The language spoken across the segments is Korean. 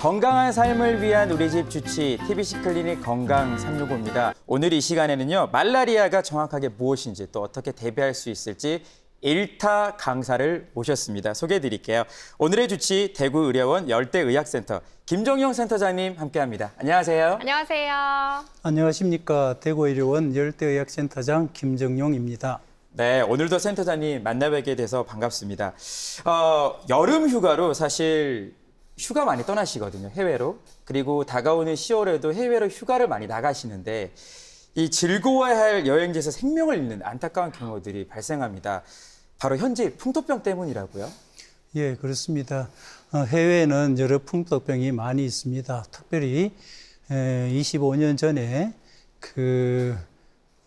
건강한 삶을 위한 우리 집 주치 TBC 클리닉 건강 365입니다. 오늘 이 시간에는요, 말라리아가 정확하게 무엇인지 또 어떻게 대비할 수 있을지 일타 강사를 모셨습니다. 소개해드릴게요. 오늘의 주치 대구의료원 열대의학센터 김정용 센터장님 함께합니다. 안녕하세요. 안녕하세요. 안녕하십니까. 대구의료원 열대의학센터장 김정용입니다. 네, 오늘도 센터장님 만나뵙게 돼서 반갑습니다. 여름 휴가로 사실 휴가 많이 떠나시거든요, 해외로. 그리고 다가오는 10월에도 해외로 휴가를 많이 나가시는데 이 즐거워야 할 여행지에서 생명을 잃는 안타까운 경우들이 발생합니다. 바로 현재 풍토병 때문이라고요? 예, 그렇습니다. 해외에는 여러 풍토병이 많이 있습니다. 특별히 25년 전에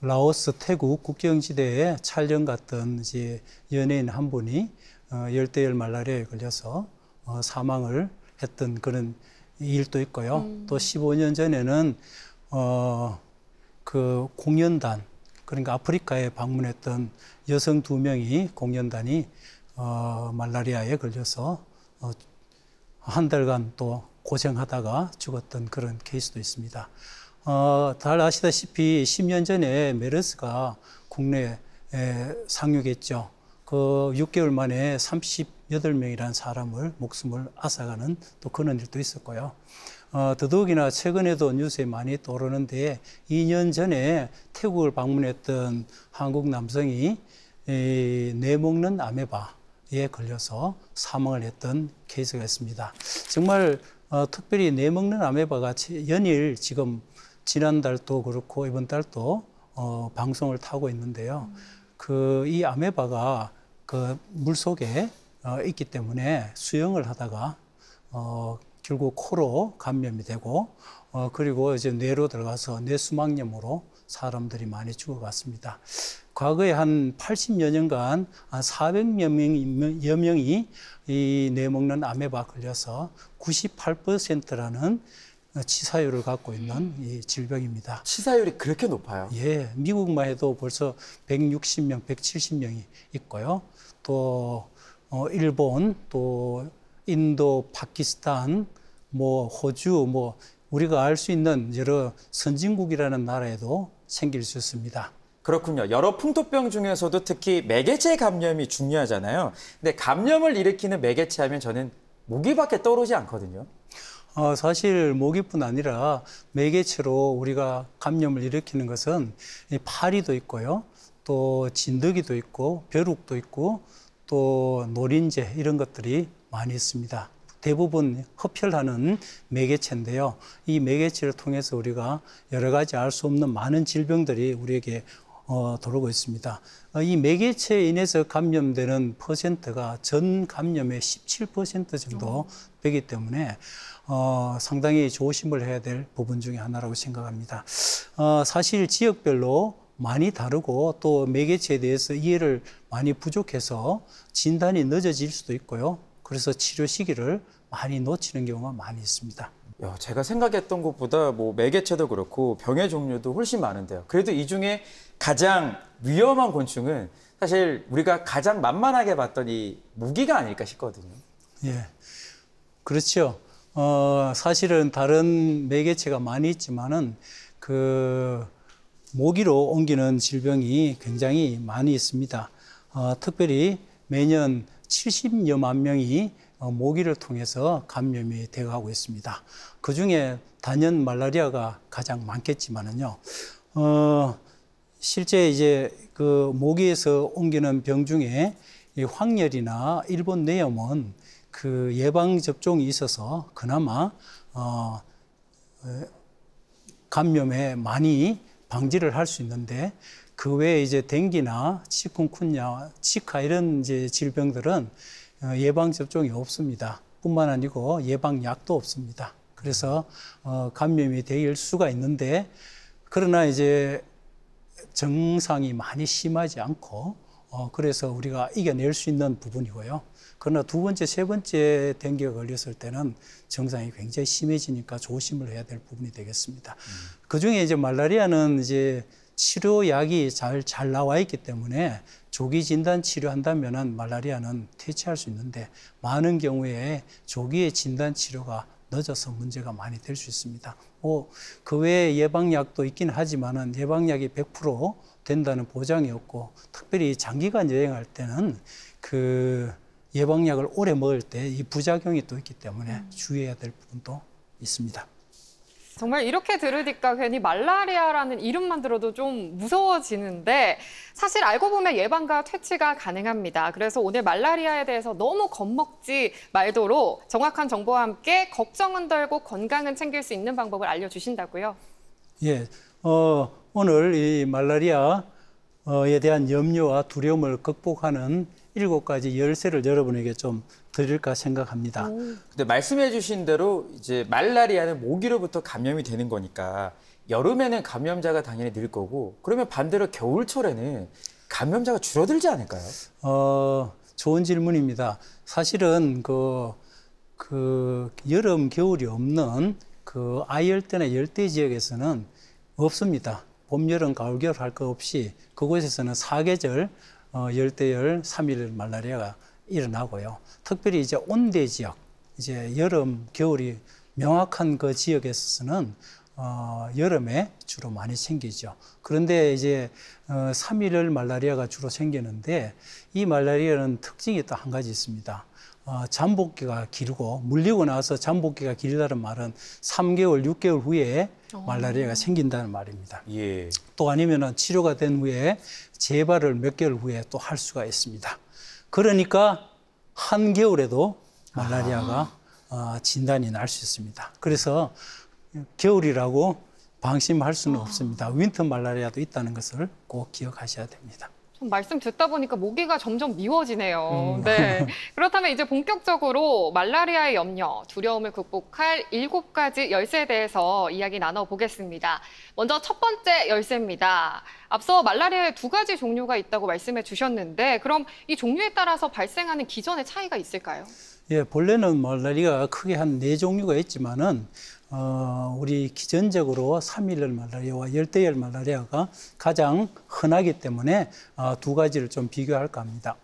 라오스, 태국 국경지대에 촬영 갔던 이제 연예인 한 분이 열대열 말라리아에 걸려서 사망을 했던 그런 일도 있고요. 또 15년 전에는 그 공연단, 그러니까 아프리카에 방문했던 여성 2명이 공연단이 말라리아에 걸려서 한 달간 또 고생하다가 죽었던 그런 케이스도 있습니다. 잘 아시다시피 10년 전에 메르스가 국내에 상륙했죠. 그 6개월 만에 38명이라는 사람을 목숨을 앗아가는 또 그런 일도 있었고요. 더더욱이나 최근에도 뉴스에 많이 떠오르는데 2년 전에 태국을 방문했던 한국 남성이 뇌먹는 아메바에 걸려서 사망을 했던 케이스가 있습니다. 정말 특별히 뇌먹는 아메바가 연일 지금 지난달도 그렇고 이번 달도 방송을 타고 있는데요. 이 아메바가 그 물속에 있기 때문에 수영을 하다가 결국 코로 감염이 되고 그리고 이제 뇌로 들어가서 뇌수막염으로 사람들이 많이 죽어갔습니다. 과거에 한 80여 년간 한 400여 명이 이 뇌먹는 아메바 걸려서 98%라는 치사율을 갖고 있는 이 질병입니다. 치사율이 그렇게 높아요? 예, 미국만 해도 벌써 160명, 170명이 있고요. 또 일본, 또 인도, 파키스탄, 호주, 우리가 알 수 있는 여러 선진국이라는 나라에도 생길 수 있습니다. 그렇군요. 여러 풍토병 중에서도 특히 매개체 감염이 중요하잖아요. 근데 감염을 일으키는 매개체 하면 저는 모기밖에 떠오르지 않거든요. 사실 모기뿐 아니라 매개체로 우리가 감염을 일으키는 것은 파리도 있고요. 또 진드기도 있고 벼룩도 있고 또 노린재 이런 것들이 많이 있습니다. 대부분 흡혈하는 매개체인데요. 이 매개체를 통해서 우리가 여러 가지 알 수 없는 많은 질병들이 우리에게 들어오고 있습니다. 이 매개체에 인해서 감염되는 퍼센트가 전 감염의 17% 정도 되기 때문에 상당히 조심을 해야 될 부분 중에 하나라고 생각합니다. 사실 지역별로 많이 다르고 또 매개체에 대해서 이해를 많이 부족해서 진단이 늦어질 수도 있고요. 그래서 치료 시기를 많이 놓치는 경우가 많이 있습니다. 제가 생각했던 것보다 매개체도 그렇고 병의 종류도 훨씬 많은데요. 그래도 이 중에 가장 위험한 곤충은 사실 우리가 가장 만만하게 봤던 이 모기가 아닐까 싶거든요. 예, 그렇죠. 사실은 다른 매개체가 많이 있지만은 모기로 옮기는 질병이 굉장히 많이 있습니다. 특별히 매년 70여만 명이 모기를 통해서 감염이 되어가고 있습니다. 그 중에 단연 말라리아가 가장 많겠지만은요. 실제 이제 그 모기에서 옮기는 병 중에 이 황열이나 일본 뇌염은 그 예방 접종이 있어서 그나마 감염에 많이 방지를 할 수 있는데 그 외에 이제 댕기나 치kungunya, 치카 이런 이제 질병들은 예방 접종이 없습니다. 뿐만 아니고 예방약도 없습니다. 그래서 감염이 될 수가 있는데 그러나 이제 증상이 많이 심하지 않고 그래서 우리가 이겨낼 수 있는 부분이고요. 그러나 두 번째, 세 번째 댕기가 걸렸을 때는 증상이 굉장히 심해지니까 조심을 해야 될 부분이 되겠습니다. 그 중에 이제 말라리아는 이제 치료약이 잘 나와 있기 때문에 조기 진단 치료한다면은 말라리아는 퇴치할 수 있는데 많은 경우에 조기의 진단 치료가 늦어서 문제가 많이 될 수 있습니다. 그 외에 예방약도 있긴 하지만은 예방약이 100% 된다는 보장이 없고, 특별히 장기간 여행할 때는 그 예방약을 오래 먹을 때 이 부작용이 또 있기 때문에 주의해야 될 부분도 있습니다. 정말 이렇게 들으니까 괜히 말라리아라는 이름만 들어도 좀 무서워지는데 사실 알고 보면 예방과 퇴치가 가능합니다. 그래서 오늘 말라리아에 대해서 너무 겁먹지 말도록 정확한 정보와 함께 걱정은 덜고 건강은 챙길 수 있는 방법을 알려주신다고요? 예, 오늘 이 말라리아에 대한 염려와 두려움을 극복하는 7가지 열쇠를 여러분에게 좀 드릴까 생각합니다. 근데 말씀해 주신 대로 이제 말라리아는 모기로부터 감염이 되는 거니까 여름에는 감염자가 당연히 늘 거고, 그러면 반대로 겨울철에는 감염자가 줄어들지 않을까요? 좋은 질문입니다. 사실은 여름, 겨울이 없는 그 아열대나 열대 지역에서는 없습니다. 봄, 여름, 가을, 겨울 할 것 없이 그곳에서는 사계절 열대열, 3일 말라리아가 일어나고요. 특별히 이제 온대 지역, 이제 여름, 겨울이 명확한 그 지역에서는 여름에 주로 많이 생기죠. 그런데 이제 3일열 말라리아가 주로 생기는데, 이 말라리아는 특징이 또 한 가지 있습니다. 잠복기가 길고, 물리고 나서 잠복기가 길다는 말은 3개월, 6개월 후에 말라리아가 생긴다는 말입니다. 예. 또 아니면은 치료가 된 후에 재발을 몇 개월 후에 또 할 수가 있습니다. 그러니까 한겨울에도 말라리아가 진단이 날 수 있습니다. 그래서 겨울이라고 방심할 수는 없습니다. 윈터 말라리아도 있다는 것을 꼭 기억하셔야 됩니다. 좀 말씀 듣다 보니까 모기가 점점 미워지네요. 네. 그렇다면 이제 본격적으로 말라리아의 염려, 두려움을 극복할 7가지 열쇠에 대해서 이야기 나눠보겠습니다. 먼저 첫 번째 열쇠입니다. 앞서 말라리아의 2가지 종류가 있다고 말씀해 주셨는데, 그럼 이 종류에 따라서 발생하는 기전의 차이가 있을까요? 예, 본래는 말라리아가 크게 한 4종류가 있지만은 우리 기전적으로 3일열 말라리아와 열대열 말라리아가 가장 흔하기 때문에 2가지를 좀 비교할까 합니다.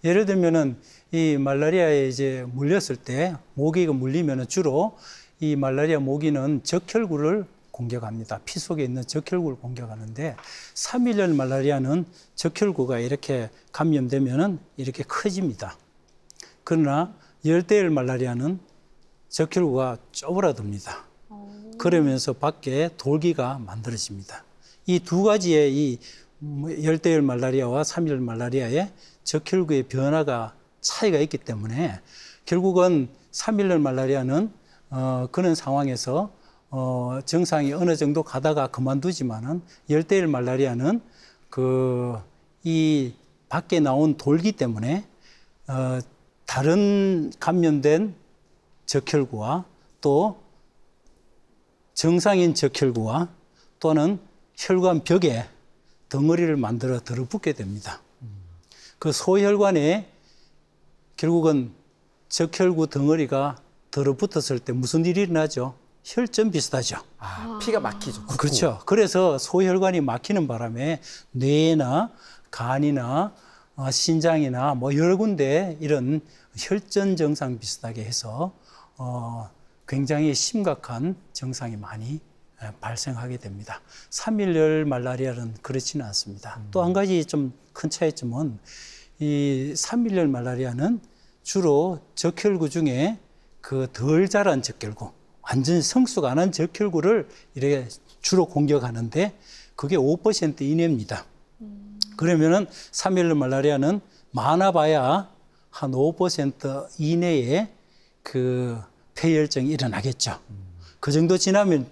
예를 들면은 이 말라리아에 이제 물렸을 때, 모기가 물리면은 주로 이 말라리아 모기는 적혈구를 공격합니다. 피 속에 있는 적혈구를 공격하는데, 3일열 말라리아는 적혈구가 이렇게 감염되면은 이렇게 커집니다. 그러나 열대열 말라리아는 적혈구가 쪼그라듭니다. 그러면서 밖에 돌기가 만들어집니다. 이 2가지의 이 열대열 말라리아와 3일열 말라리아의 적혈구의 변화가 차이가 있기 때문에 결국은 3일열 말라리아는 그런 상황에서 정상이 어느 정도 가다가 그만두지만은 열대열 말라리아는 이 밖에 나온 돌기 때문에 다른 감염된 적혈구와 또 정상인 적혈구와 또는 혈관 벽에 덩어리를 만들어 들어붙게 됩니다. 그 소혈관에 결국은 적혈구 덩어리가 들어붙었을 때 무슨 일이 일어나죠? 혈전 비슷하죠. 피가 막히죠. 그렇죠. 그래서 소혈관이 막히는 바람에 뇌나 간이나 신장이나 뭐 여러 군데 이런 혈전 증상 비슷하게 해서 굉장히 심각한 증상이 많이 발생하게 됩니다. 3일열 말라리아는 그렇지는 않습니다. 또 한 가지 좀 큰 차이점은 이 3일열 말라리아는 주로 적혈구 중에 그 덜 자란 적혈구, 완전 성숙 안 한 적혈구를 이렇게 주로 공격하는데 그게 5% 이내입니다. 그러면은 3일열 말라리아는 많아봐야 한 5% 이내에 그 폐혈증이 일어나겠죠. 그 정도 지나면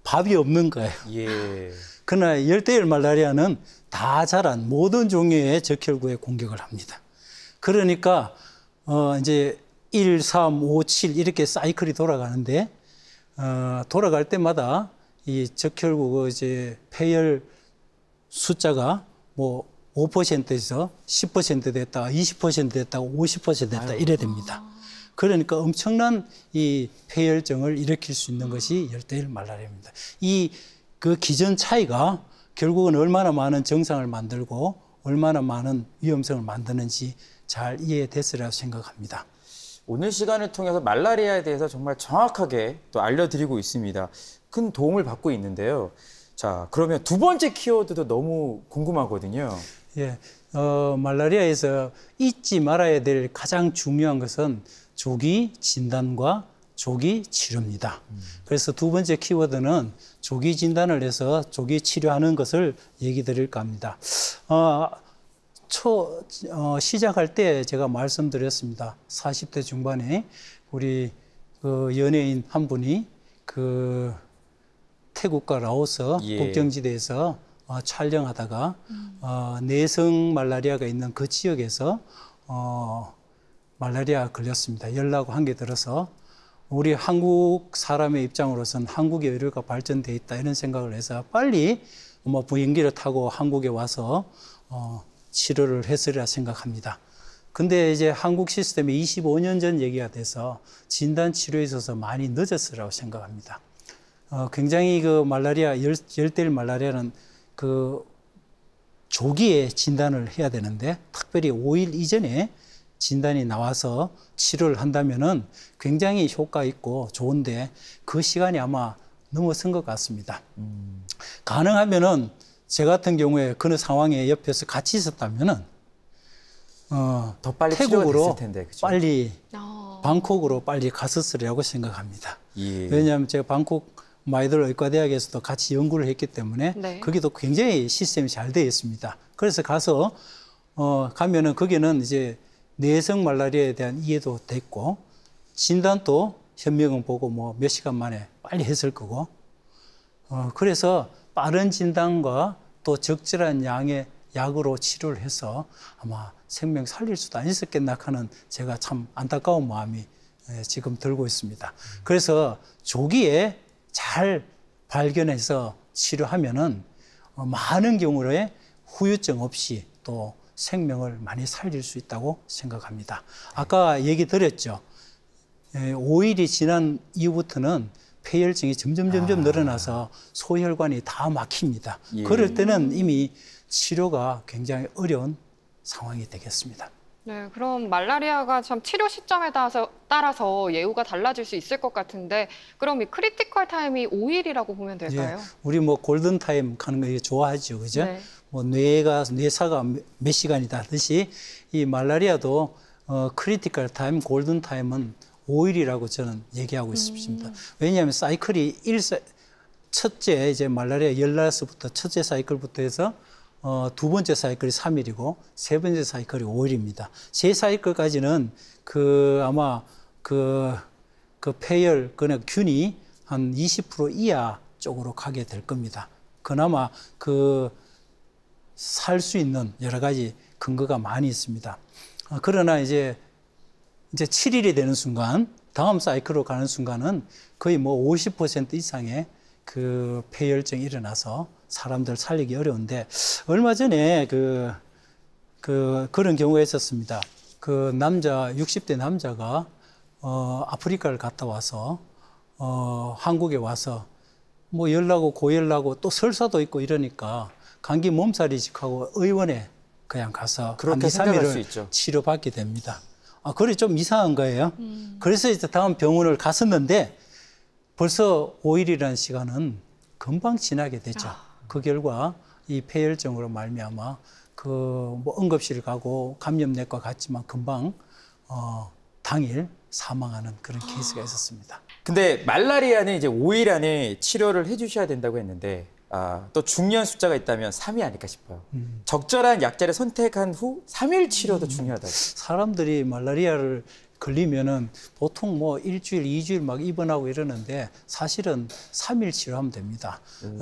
밥이 없는 거예요. 예. 그러나 열대열 말라리아는 다 자란 모든 종류의 적혈구에 공격을 합니다. 그러니까 이제 1, 3, 5, 7 이렇게 사이클이 돌아가는데 돌아갈 때마다 이 적혈구 이제 폐혈 숫자가 뭐 5%에서 10% 됐다가 20% 됐다가 50% 됐다 이래 됩니다. 그러니까 엄청난 이 폐혈증을 일으킬 수 있는 것이 열대열 말라리아입니다. 그 기전 차이가 결국은 얼마나 많은 증상을 만들고 얼마나 많은 위험성을 만드는지 잘 이해됐으리라고 생각합니다. 오늘 시간을 통해서 말라리아에 대해서 정말 정확하게 또 알려드리고 있습니다. 큰 도움을 받고 있는데요. 자, 그러면 두 번째 키워드도 너무 궁금하거든요. 예, 말라리아에서 잊지 말아야 될 가장 중요한 것은 조기 진단과 조기 치료입니다. 그래서 두 번째 키워드는 조기 진단을 해서 조기 치료하는 것을 얘기 드릴까 합니다. 시작할 때 제가 말씀드렸습니다. 40대 중반에 우리 그 연예인 한 분이 그 태국과 라오스 국경지대에서 촬영하다가 내성 말라리아가 있는 그 지역에서 말라리아 걸렸습니다. 연락 한 개 들어서 우리 한국 사람의 입장으로서는 한국의 의료가 발전돼 있다 이런 생각을 해서 빨리 비행기를 타고 한국에 와서 치료를 했으리라 생각합니다. 근데 이제 한국 시스템이 25년 전 얘기가 돼서 진단 치료에 있어서 많이 늦었으라고 생각합니다. 굉장히 그 말라리아, 열대일 말라리아는 그 조기에 진단을 해야 되는데 특별히 5일 이전에 진단이 나와서 치료를 한다면은 굉장히 효과 있고 좋은데 그 시간이 아마 넘어선 것 같습니다. 가능하면은 제 같은 경우에 그런 상황에 옆에서 같이 있었다면은 더 빨리 태국으로 치료가 됐을 텐데, 그쵸? 빨리 방콕으로 빨리 갔었으리라고 생각합니다. 예. 왜냐하면 제가 방콕 마이들 의과대학에서도 같이 연구를 했기 때문에 네. 거기도 굉장히 시스템이 잘 되어 있습니다. 그래서 가서 가면은 거기는 이제 내성 말라리아에 대한 이해도 됐고 진단도 현미경 보고 뭐 몇 시간 만에 빨리 했을 거고 그래서 빠른 진단과 또 적절한 양의 약으로 치료를 해서 아마 생명 살릴 수도 안 있었겠나 하는 제가 참 안타까운 마음이 지금 들고 있습니다. 그래서 조기에 잘 발견해서 치료하면은 많은 경우에 후유증 없이 또 생명을 많이 살릴 수 있다고 생각합니다. 아까 얘기 드렸죠. 5일이 지난 이후부터는 폐혈증이 점점 늘어나서 소혈관이 다 막힙니다. 예. 그럴 때는 이미 치료가 굉장히 어려운 상황이 되겠습니다. 네, 그럼 말라리아가 참 치료 시점에 따라서 예후가 달라질 수 있을 것 같은데 그럼 이 크리티컬 타임이 5일이라고 보면 될까요? 예, 우리 뭐 골든 타임 가는 거 좋아하죠, 그죠? 네. 뭐 뇌사가 몇 시간이다 하듯이 이 말라리아도 크리티컬 타임, 골든 타임은 5일이라고 저는 얘기하고 있습니다. 왜냐하면 사이클이 첫째 이제 말라리아 열나서부터 첫째 사이클부터 해서 두 번째 사이클이 3일이고 세 번째 사이클이 5일입니다. 세 사이클까지는 아마 폐혈 균이 한 20% 이하 쪽으로 가게 될 겁니다. 그나마 살 수 있는 여러 가지 근거가 많이 있습니다. 그러나 이제 7일이 되는 순간, 다음 사이클로 가는 순간은 거의 뭐 50% 이상의 폐혈증이 일어나서 사람들 살리기 어려운데, 얼마 전에 그런 경우가 있었습니다. 60대 남자가, 아프리카를 갔다 와서, 한국에 와서, 뭐 열나고 고열나고 또 설사도 있고 이러니까 감기 몸살이직하고 의원에 그냥 가서 그렇게 생각할 수 있죠. 치료받게 됩니다. 그래 좀 이상한 거예요. 그래서 이제 다음 병원을 갔었는데 벌써 5일이라는 시간은 금방 지나게 되죠. 그 결과 이 폐혈증으로 말미암아 뭐 응급실 가고 감염내과 갔지만 금방 당일 사망하는 그런 케이스가 있었습니다. 근데 말라리아는 이제 5일 안에 치료를 해주셔야 된다고 했는데 또 중요한 숫자가 있다면 3이 아닐까 싶어요. 적절한 약자를 선택한 후 3일 치료도 중요하다고. 사람들이 말라리아를 걸리면은 보통 뭐 일주일, 2주일 막 입원하고 이러는데 사실은 3일 치료하면 됩니다.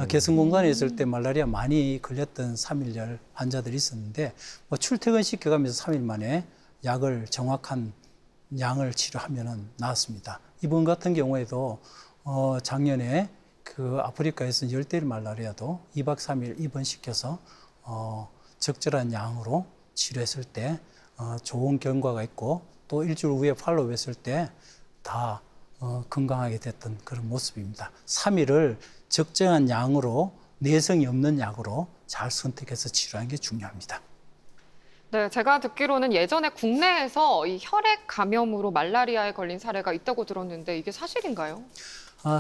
개성공단에 있을 때 말라리아 많이 걸렸던 3일열 환자들이 있었는데 뭐 출퇴근 시켜가면서 3일 만에 정확한 양을 치료하면은 나았습니다. 이번 같은 경우에도 작년에 아프리카에서 열대일 말라리아도 2박 3일 입원시켜서 적절한 양으로 치료했을 때 좋은 결과가 있고 또 일주일 후에 팔로우했을 때 다 건강하게 됐던 그런 모습입니다. 3일을 적정한 양으로 내성이 없는 약으로 잘 선택해서 치료하는 게 중요합니다. 네, 제가 듣기로는 예전에 국내에서 이 혈액 감염으로 말라리아에 걸린 사례가 있다고 들었는데 이게 사실인가요?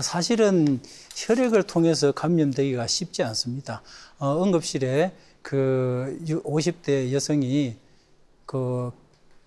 사실은 혈액을 통해서 감염되기가 쉽지 않습니다. 응급실에 그 50대 여성이 그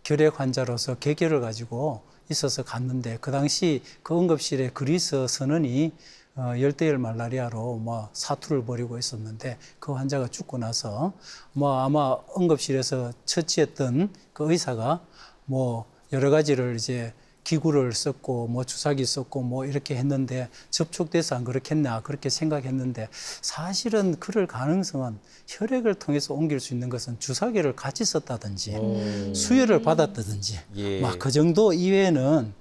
결핵 환자로서 객열을 가지고 있어서 갔는데 그 당시 그 응급실에 그리스 선원이 열대열 말라리아로 뭐 사투를 벌이고 있었는데 그 환자가 죽고 나서 뭐 아마 응급실에서 처치했던 그 의사가 뭐 여러 가지를 이제 기구를 썼고 뭐 주사기 썼고 뭐 이렇게 했는데 접촉돼서 안 그렇겠나 그렇게 생각했는데 사실은 그럴 가능성은 혈액을 통해서 옮길 수 있는 것은 주사기를 같이 썼다든지 수혈을 받았다든지 예. 막 그 정도 이외에는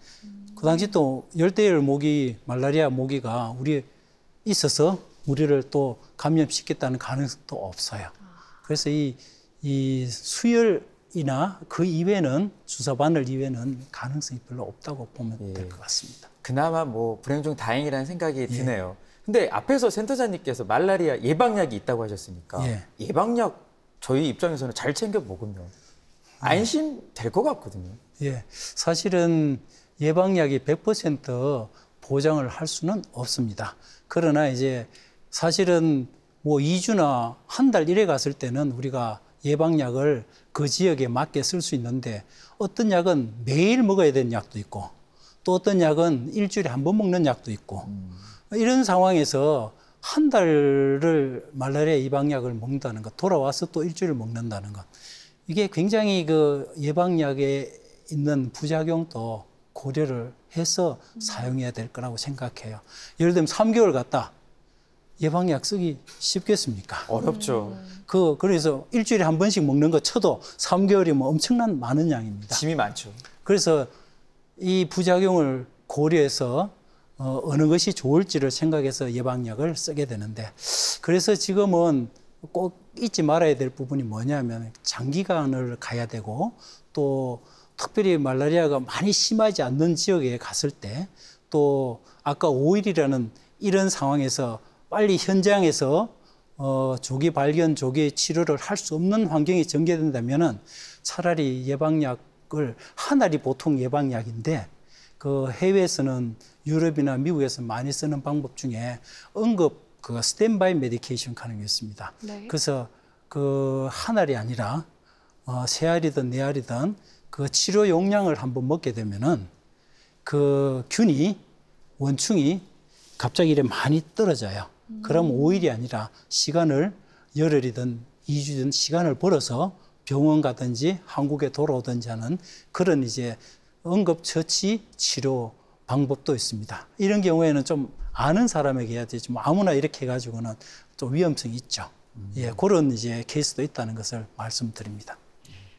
그 당시 또 열대열 모기 말라리아 모기가 우리에 있어서 우리를 또 감염시켰다는 가능성도 없어요. 그래서 이 수혈이나 그 이외에는 주사 바늘 이외에는 가능성이 별로 없다고 보면 될 것 같습니다. 그나마 뭐 불행 중 다행이라는 생각이 드네요. 근데 앞에서 센터장님께서 말라리아 예방약이 있다고 하셨으니까 예방약 저희 입장에서는 잘 챙겨 먹으면 안심될 것 같거든요. 예, 사실은 예방약이 100% 보장을 할 수는 없습니다. 그러나 이제 사실은 뭐 2주나 한 달 이래 갔을 때는 우리가 예방약을 그 지역에 맞게 쓸 수 있는데 어떤 약은 매일 먹어야 되는 약도 있고 또 어떤 약은 일주일에 한 번 먹는 약도 있고 이런 상황에서 한 달을 말라리아 예방약을 먹는다는 것, 돌아와서 또 일주일을 먹는다는 것, 이게 굉장히 그 예방약에 있는 부작용도 고려를 해서 사용해야 될 거라고 생각해요. 예를 들면 3개월 갔다 예방약 쓰기 쉽겠습니까? 어렵죠. 그래서 일주일에 한 번씩 먹는 거 쳐도 3개월이면 엄청난 많은 양입니다. 짐이 많죠. 그래서 이 부작용을 고려해서 어느 것이 좋을지를 생각해서 예방약을 쓰게 되는데 그래서 지금은 꼭 잊지 말아야 될 부분이 뭐냐면 장기간을 가야 되고 또 특별히 말라리아가 많이 심하지 않는 지역에 갔을 때 또 아까 5일이라는 이런 상황에서 빨리 현장에서 조기 발견, 조기 치료를 할 수 없는 환경이 전개된다면은 차라리 예방약을 한 알이 보통 예방약인데 그 해외에서는 유럽이나 미국에서 많이 쓰는 방법 중에 응급 그 스탠바이 메디케이션 하는 게 있습니다. 네. 그래서 그 한 알이 아니라 세 알이든 네 알이든 그 치료 용량을 한번 먹게 되면은 그 균이 원충이 갑자기 이래 많이 떨어져요. 그럼 5일이 아니라 시간을 열흘이든 2주든 시간을 벌어서 병원 가든지 한국에 돌아오든지 하는 그런 이제 응급처치 치료 방법도 있습니다. 이런 경우에는 좀 아는 사람에게 해야 되지 뭐 아무나 이렇게 해가지고는 좀 위험성이 있죠. 예, 그런 이제 케이스도 있다는 것을 말씀드립니다.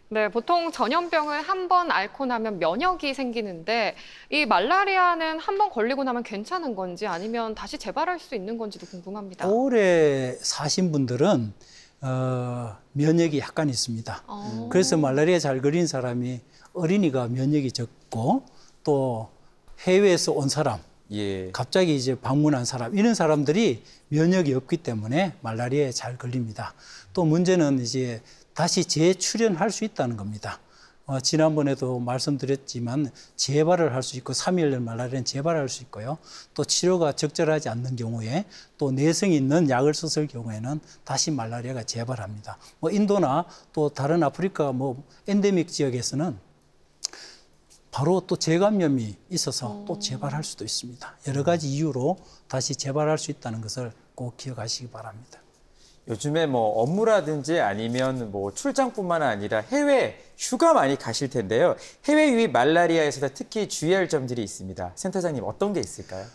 네, 보통 전염병을 한 번 앓고 나면 면역이 생기는데 이 말라리아는 한 번 걸리고 나면 괜찮은 건지 아니면 다시 재발할 수 있는 건지도 궁금합니다. 오래 사신 분들은 면역이 약간 있습니다. 그래서 말라리아 잘 걸린 사람이 어린이가 면역이 적고 또 해외에서 온 사람, 예. 갑자기 이제 방문한 사람, 이런 사람들이 면역이 없기 때문에 말라리아에 잘 걸립니다. 또 문제는 이제 다시 재출현할 수 있다는 겁니다. 지난번에도 말씀드렸지만 재발을 할 수 있고 3일 말라리아는 재발할 수 있고요. 또 치료가 적절하지 않는 경우에 또 내성이 있는 약을 썼을 경우에는 다시 말라리아가 재발합니다. 뭐 인도나 또 다른 아프리카 뭐 엔데믹 지역에서는 바로 또 재감염이 있어서 또 재발할 수도 있습니다. 여러 가지 이유로 다시 재발할 수 있다는 것을 꼭 기억하시기 바랍니다. 요즘에 뭐 업무라든지 아니면 뭐 출장뿐만 아니라 해외 휴가 많이 가실 텐데요. 해외 유입 말라리아에서 특히 주의할 점들이 있습니다. 센터장님 어떤 게 있을까요?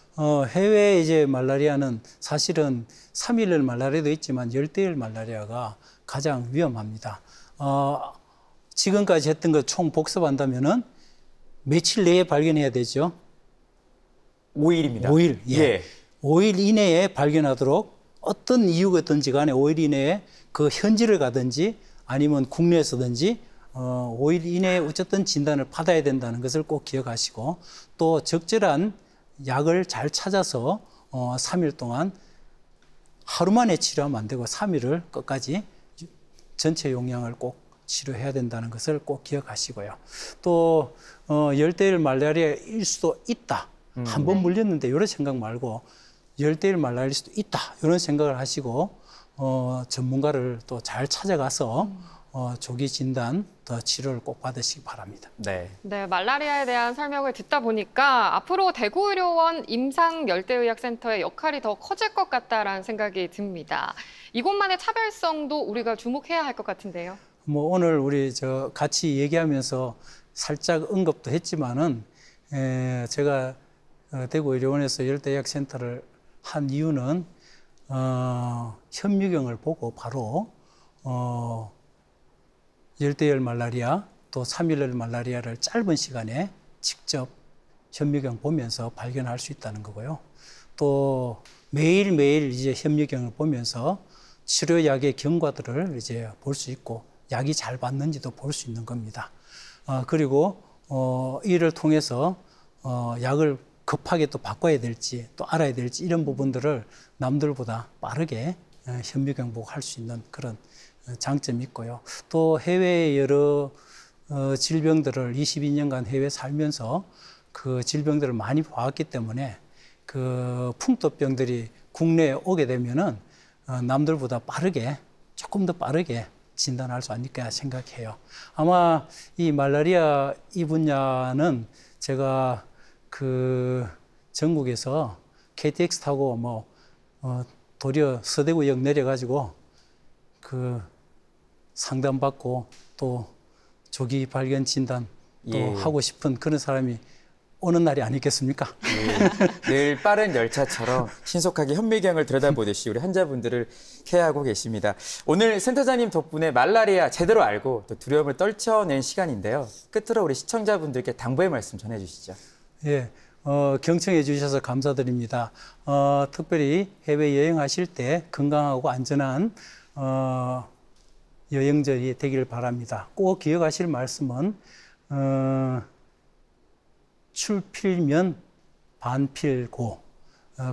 해외 이제 말라리아는 사실은 3일열 말라리아도 있지만 열대열 말라리아가 가장 위험합니다. 지금까지 했던 거 총 복습한다면은 며칠 내에 발견해야 되죠? 5일입니다. 5일. 예. 예. 5일 이내에 발견하도록 어떤 이유겠든지 간에 5일 이내에 그 현지를 가든지 아니면 국내에서든지 5일 이내에 어쨌든 진단을 받아야 된다는 것을 꼭 기억하시고 또 적절한 약을 잘 찾아서 3일 동안 하루 만에 치료하면 안 되고 3일을 끝까지 전체 용량을 꼭 치료해야 된다는 것을 꼭 기억하시고요. 또 열대일 말라리아일 수도 있다. 한 번 물렸는데 이런 생각 말고 열대일 말라리아일 수도 있다. 이런 생각을 하시고 전문가를 또 잘 찾아가서 조기 진단, 더 치료를 꼭 받으시기 바랍니다. 네. 네, 말라리아에 대한 설명을 듣다 보니까 앞으로 대구의료원 임상열대의학센터의 역할이 더 커질 것 같다라는 생각이 듭니다. 이곳만의 차별성도 우리가 주목해야 할 것 같은데요. 뭐 오늘 우리 같이 얘기하면서 살짝 언급도 했지만은 제가 대구의료원에서 열대의학센터를 한 이유는 현미경을 보고 바로 열대열 말라리아 또 3일열 말라리아를 짧은 시간에 직접 현미경 보면서 발견할 수 있다는 거고요. 또 매일매일 이제 현미경을 보면서 치료약의 경과들을 이제 볼 수 있고 약이 잘 받는지도 볼 수 있는 겁니다. 그리고 이를 통해서 약을 급하게 또 바꿔야 될지 또 알아야 될지 이런 부분들을 남들보다 빠르게 현미경 보고 할 수 있는 그런 장점이 있고요. 또 해외의 여러 질병들을 22년간 해외 살면서 그 질병들을 많이 봐왔기 때문에 그 풍토병들이 국내에 오게 되면은 남들보다 빠르게 조금 더 빠르게 진단할 수 아닐까 생각해요. 아마 이 말라리아 이 분야는 제가 그 전국에서 KTX 타고 도리어 서대구역 내려가지고 그 상담받고 또 조기 발견 진단 또 예. 하고 싶은 그런 사람이 오는 날이 아니겠습니까? 네. 늘 빠른 열차처럼 신속하게 현미경을 들여다보듯이 우리 환자분들을 케어하고 계십니다. 오늘 센터장님 덕분에 말라리아 제대로 알고 또 두려움을 떨쳐낸 시간인데요. 끝으로 우리 시청자분들께 당부의 말씀 전해주시죠. 예, 경청해 주셔서 감사드립니다. 특별히 해외 여행하실 때 건강하고 안전한 여행절이 되기를 바랍니다. 꼭 기억하실 말씀은 출필면 반필고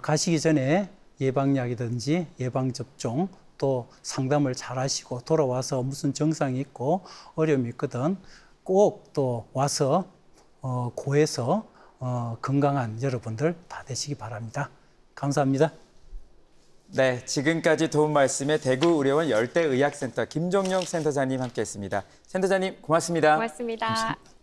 가시기 전에 예방약이든지 예방접종 또 상담을 잘 하시고 돌아와서 무슨 증상이 있고 어려움이 있거든 꼭 또 와서 고해서 건강한 여러분들 다 되시기 바랍니다. 감사합니다. 네, 지금까지 도움 말씀에 대구의료원 열대의학센터 김종용 센터장님 함께했습니다. 센터장님 고맙습니다. 고맙습니다. 감사합니다.